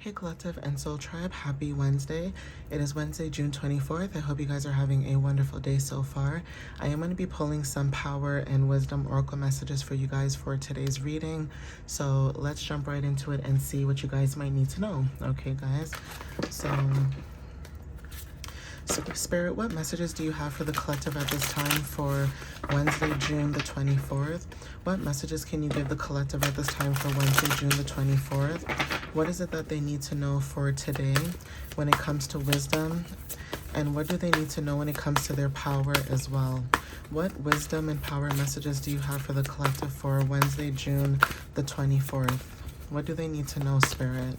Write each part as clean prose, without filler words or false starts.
Okay, Collective and Soul Tribe, happy Wednesday. It is Wednesday, June 24th. I hope you guys are having a wonderful day so far. I am going to be pulling some power and wisdom oracle messages for you guys for today's reading. So let's jump right into it and see what you guys might need to know. Okay, guys. So Spirit, what messages do you have for the collective at this time for Wednesday, June the 24th? What messages can you give the collective at this time for Wednesday, June the 24th? What is it that they need to know for today when it comes to wisdom? And what do they need to know when it comes to their power as well? What wisdom and power messages do you have for the collective for Wednesday, June the 24th? What do they need to know, Spirit?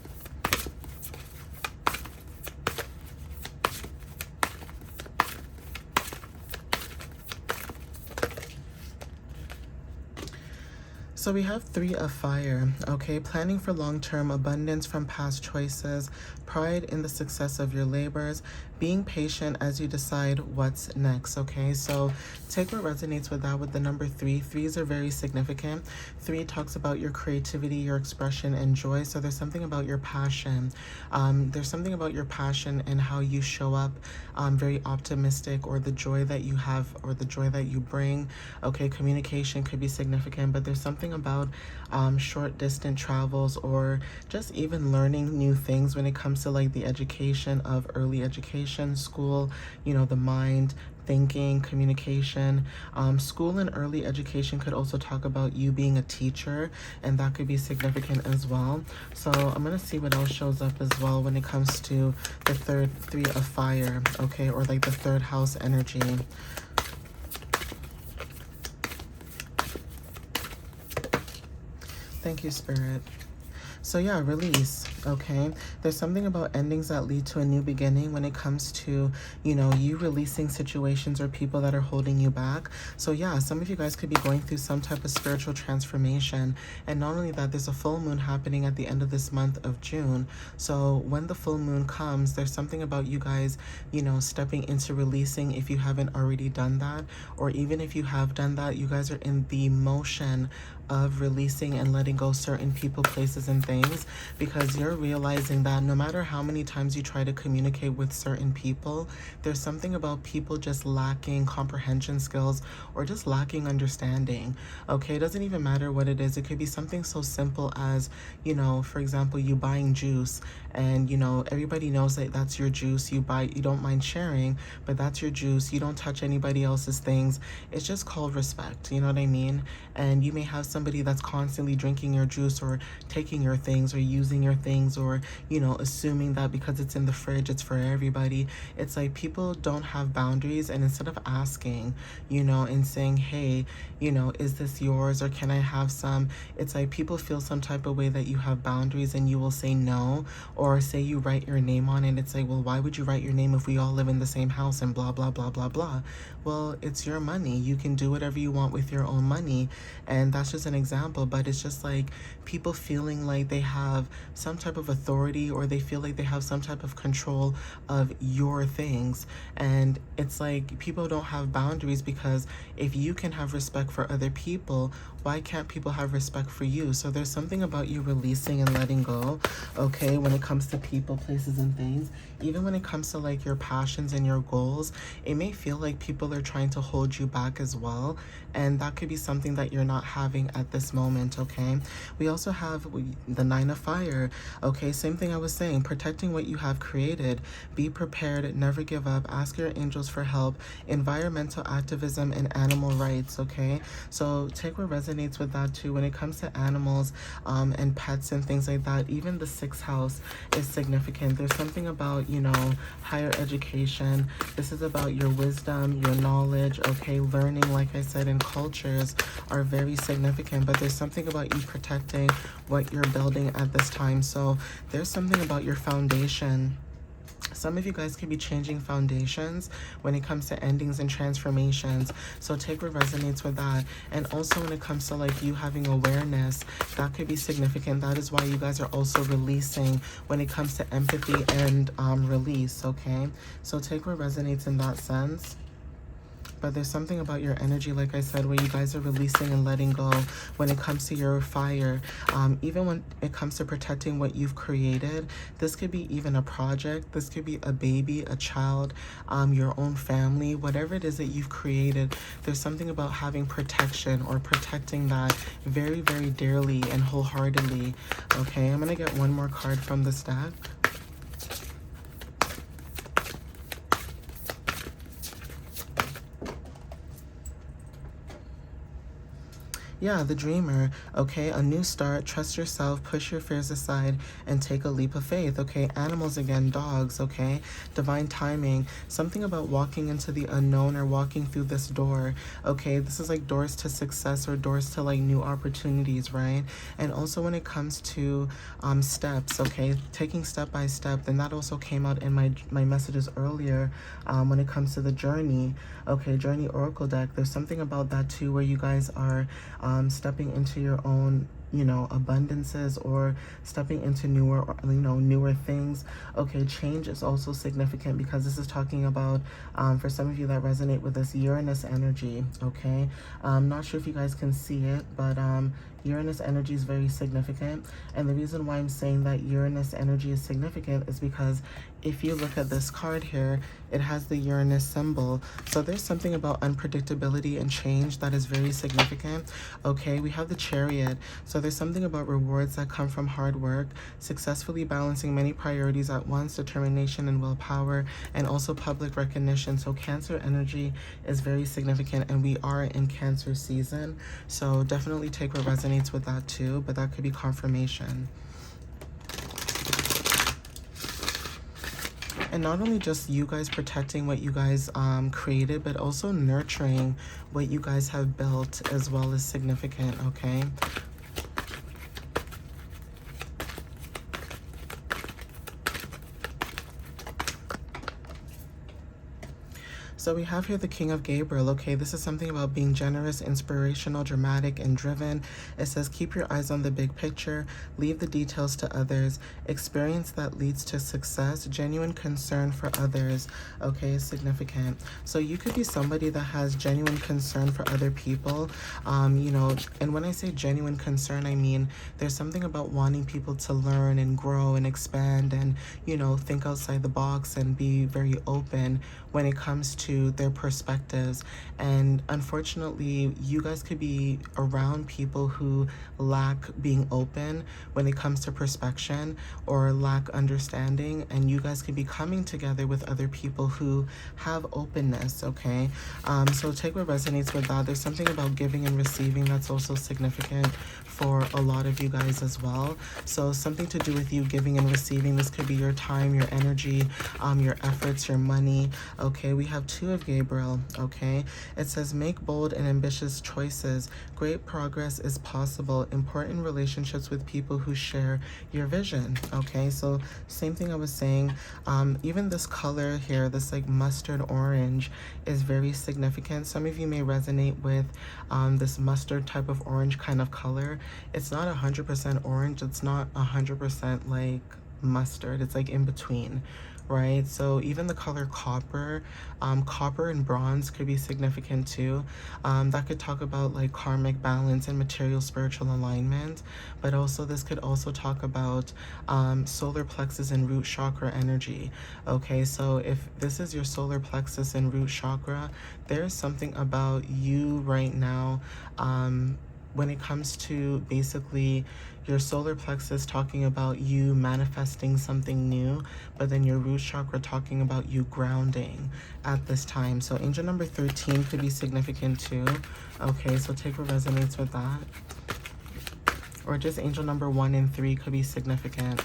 So we have 3 of fire, okay? Planning for long-term abundance from past choices, pride in the success of your labors, being patient as you decide what's next, okay? So take what resonates with that with the number 3. 3s are very significant. 3 talks about your creativity, your expression, and joy. So there's something about your passion. There's something about your passion and how you show up, very optimistic, or the joy that you have or the joy that you bring. Okay, communication could be significant, but there's something about short distance travels or just even learning new things when it comes to like the education of early education, school, you know, the mind, thinking, communication. School and early education could also talk about you being a teacher, and that could be significant as well. So I'm going to see what else shows up as well when it comes to the 3 of fire, okay, or like the 3rd house energy. Thank you, Spirit. So yeah, release, okay? There's something about endings that lead to a new beginning when it comes to, you know, you releasing situations or people that are holding you back. So yeah, some of you guys could be going through some type of spiritual transformation. And not only that, there's a full moon happening at the end of this month of June. So when the full moon comes, there's something about you guys, you know, stepping into releasing if you haven't already done that. Or even if you have done that, you guys are in the motion of releasing and letting go certain people, places, and things, because you're realizing that no matter how many times you try to communicate with certain people, there's something about people just lacking comprehension skills or just lacking understanding. Okay, it doesn't even matter what it is. It could be something so simple as, you know, for example, you buying juice and, you know, everybody knows that that's your juice. You don't mind sharing, but that's your juice. You don't touch anybody else's things. It's just called respect. You know what I mean? And you may have somebody that's constantly drinking your juice or taking your things or using your things, or, you know, assuming that because it's in the fridge, it's for everybody. It's like people don't have boundaries, and instead of asking, you know, and saying, hey, you know, is this yours or can I have some? It's like people feel some type of way that you have boundaries, and you will say no, or say you write your name on it. It's like, well, why would you write your name if we all live in the same house and blah, blah, blah, blah, blah. Well, it's your money. You can do whatever you want with your own money. And that's just an example, but it's just like people feeling like they have some type of authority, or they feel like they have some type of control of your things. And it's like people don't have boundaries, because if you can have respect for other people, why can't people have respect for you? So there's something about you releasing and letting go, okay, when it comes to people, places, and things. Even when it comes to like your passions and your goals, it may feel like people are trying to hold you back as well. And that could be something that you're not having at this moment, okay? We also have the 9 of fire, okay? Same thing I was saying, protecting what you have created. Be prepared, never give up, ask your angels for help, environmental activism, and animal rights, okay? So take what resonates with that too. When it comes to animals and pets and things like that, even the 6th house is significant. There's something about, you know, higher education. This is about your wisdom, your knowledge, okay? Learning, like I said, in cultures are very significant, but there's something about you protecting what you're building at this time. So there's something about your foundation. Some of you guys could be changing foundations when it comes to endings and transformations. So take what resonates with that. And also when it comes to like you having awareness, that could be significant. That is why you guys are also releasing when it comes to empathy and release, okay? So take what resonates in that sense. but there's something about your energy, like I said, where you guys are releasing and letting go when it comes to your fire. Even when it comes to protecting what you've created, this could be even a project, this could be a baby, a child, your own family, whatever it is that you've created. There's something about having protection or protecting that very, very dearly and wholeheartedly. Okay, I'm gonna get one more card from this deck. Yeah, the dreamer, okay? A new start, trust yourself, push your fears aside, and take a leap of faith, okay? Animals again, dogs, okay? Divine timing, something about walking into the unknown or walking through this door, okay? This is like doors to success or doors to like new opportunities, right? And also when it comes to steps, okay? Taking step by step, then that also came out in my messages earlier when it comes to the journey, okay? Journey Oracle deck, there's something about that too where you guys are stepping into your own, you know, abundances or stepping into newer, you know, newer things. Okay, change is also significant because this is talking about, for some of you that resonate with this Uranus energy, okay? I'm not sure if you guys can see it, but Uranus energy is very significant. And the reason why I'm saying that Uranus energy is significant is because if you look at this card here, it has the Uranus symbol. So there's something about unpredictability and change that is very significant. Okay, we have the Chariot. So there's something about rewards that come from hard work, successfully balancing many priorities at once, determination and willpower, and also public recognition. So Cancer energy is very significant, and we are in Cancer season. So definitely take what resonates with that too, but that could be confirmation. And not only just you guys protecting what you guys created, but also nurturing what you guys have built as well is significant, okay? So we have here the King of Gabriel, okay? This is something about being generous, inspirational, dramatic, and driven. It says, keep your eyes on the big picture, leave the details to others, experience that leads to success, genuine concern for others, okay? Significant. So you could be somebody that has genuine concern for other people, you know, and when I say genuine concern, I mean there's something about wanting people to learn and grow and expand and, you know, think outside the box and be very open when it comes to their perspectives. And unfortunately, you guys could be around people who lack being open when it comes to perspection or lack understanding, and you guys could be coming together with other people who have openness, okay? So take what resonates with that. There's something about giving and receiving that's also significant for a lot of you guys as well. So something to do with you giving and receiving. This could be your time, your energy, your efforts, your money. Okay, we have Two of Gabriel, okay? It says, make bold and ambitious choices. Great progress is possible. Important relationships with people who share your vision, okay? So same thing I was saying. Even this color here, this like mustard orange is very significant. Some of you may resonate with this mustard type of orange kind of color. It's not 100% orange. It's not 100% like mustard. It's like in between, right? So even the color copper, copper and bronze could be significant too. That could talk about like karmic balance and material spiritual alignment, but also this could also talk about solar plexus and root chakra energy. Okay, so if this is your solar plexus and root chakra, there's something about you right now when it comes to basically your solar plexus talking about you manifesting something new, but then your root chakra talking about you grounding at this time. So angel number 13 could be significant too. Okay, so take what resonates with that. Or just angel number 1 and 3 could be significant.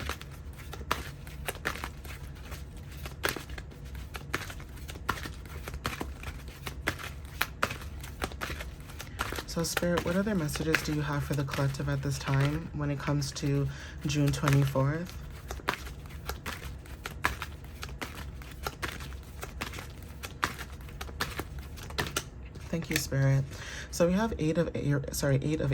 So Spirit, what other messages do you have for the collective at this time when it comes to June 24th? Thank you, Spirit. So we have eight of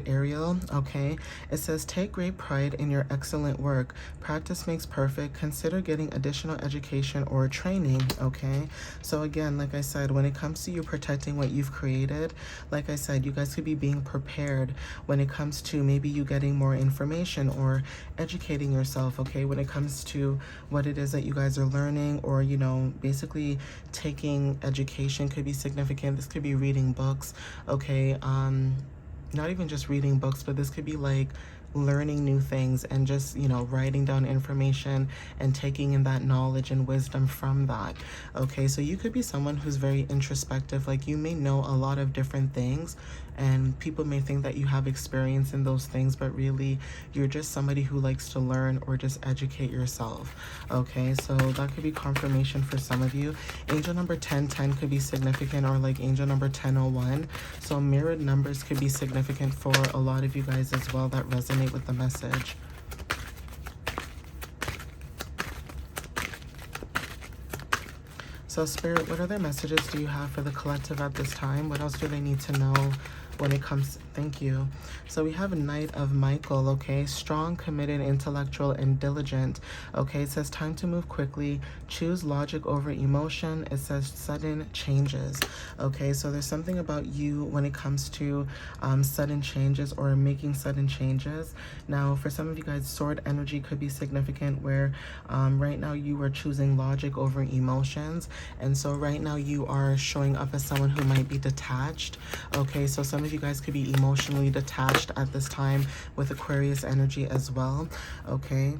Ariel, okay? It says, take great pride in your excellent work. Practice makes perfect. Consider getting additional education or training, okay? So again, like I said, when it comes to you protecting what you've created, like I said, you guys could be being prepared when it comes to maybe you getting more information or educating yourself, okay? When it comes to what it is that you guys are learning, or, you know, basically taking education could be significant. This could be reading books, okay? Not even just reading books, but this could be like learning new things and just, you know, writing down information and taking in that knowledge and wisdom from that. Okay, so you could be someone who's very introspective. Like, you may know a lot of different things, and people may think that you have experience in those things, but really you're just somebody who likes to learn or just educate yourself. Okay, so that could be confirmation for some of you. Angel number 1010 could be significant, or like angel number 1001. So mirrored numbers could be significant for a lot of you guys as well that resonate with the message. So Spirit, what other messages do you have for the collective at this time? What else do they need to know when it comes? Thank you. So we have a Knight of Michael, okay? Strong, committed, intellectual, and diligent. Okay, it says time to move quickly. Choose logic over emotion. It says sudden changes. Okay, so there's something about you when it comes to sudden changes or making sudden changes. Now, for some of you guys, sword energy could be significant, where right now you are choosing logic over emotions. And so right now you are showing up as someone who might be detached. Okay, so some of you guys could be emotionally detached at this time with Aquarius energy as well. Okay,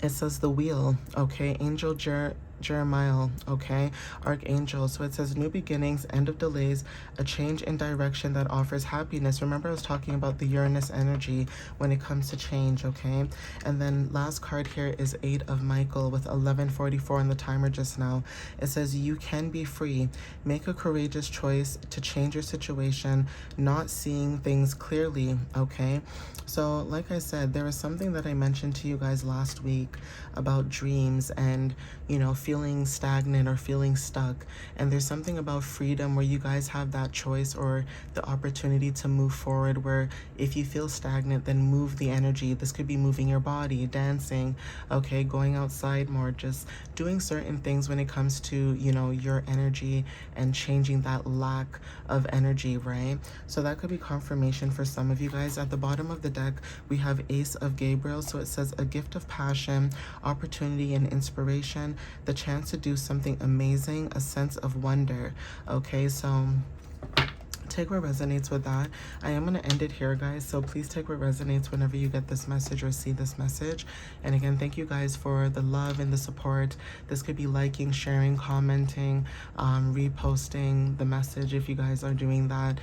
it says the wheel, okay? Angel Jeremiah, okay? Archangel. So it says new beginnings, end of delays, a change in direction that offers happiness. Remember, I was talking about the Uranus energy when it comes to change, okay? And then last card here is 8 of Michael with 11:44 on the timer just now. It says you can be free. Make a courageous choice to change your situation, not seeing things clearly, okay? So like I said, there was something that I mentioned to you guys last week about dreams and, you know, feeling stagnant or feeling stuck. And there's something about freedom where you guys have that choice or the opportunity to move forward, where if you feel stagnant, then move the energy. This could be moving your body, dancing, okay, going outside more, just doing certain things when it comes to, you know, your energy and changing that lack of energy, right? So that could be confirmation for some of you guys. At the bottom of the deck, we have Ace of Gabriel. So it says a gift of passion, opportunity, and inspiration, the chance to do something amazing, a sense of wonder. Okay, so take what resonates with that. I am going to end it here, guys, so please take what resonates whenever you get this message or see this message. And again, thank you guys for the love and the support. This could be liking, sharing, commenting, reposting the message if you guys are doing that,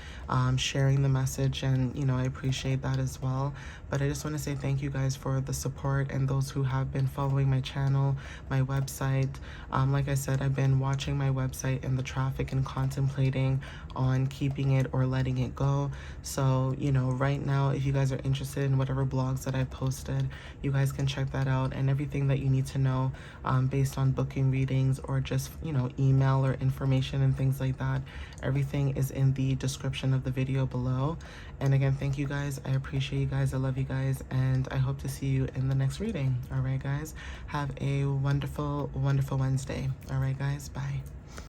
sharing the message, and, you know, I appreciate that as well. But I just want to say thank you guys for the support and those who have been following my channel, my website. Like I said, I've been watching my website and the traffic and contemplating on keeping it or letting it go. So, you know, right now, if you guys are interested in whatever blogs that I've posted, you guys can check that out, and everything that you need to know based on booking readings or just, you know, email or information and things like that. Everything is in the description of the video below. And again, thank you guys. I appreciate you guys. I love you guys, and I hope to see you in the next reading. All right, guys. Have a wonderful, wonderful Wednesday. All right, guys. Bye.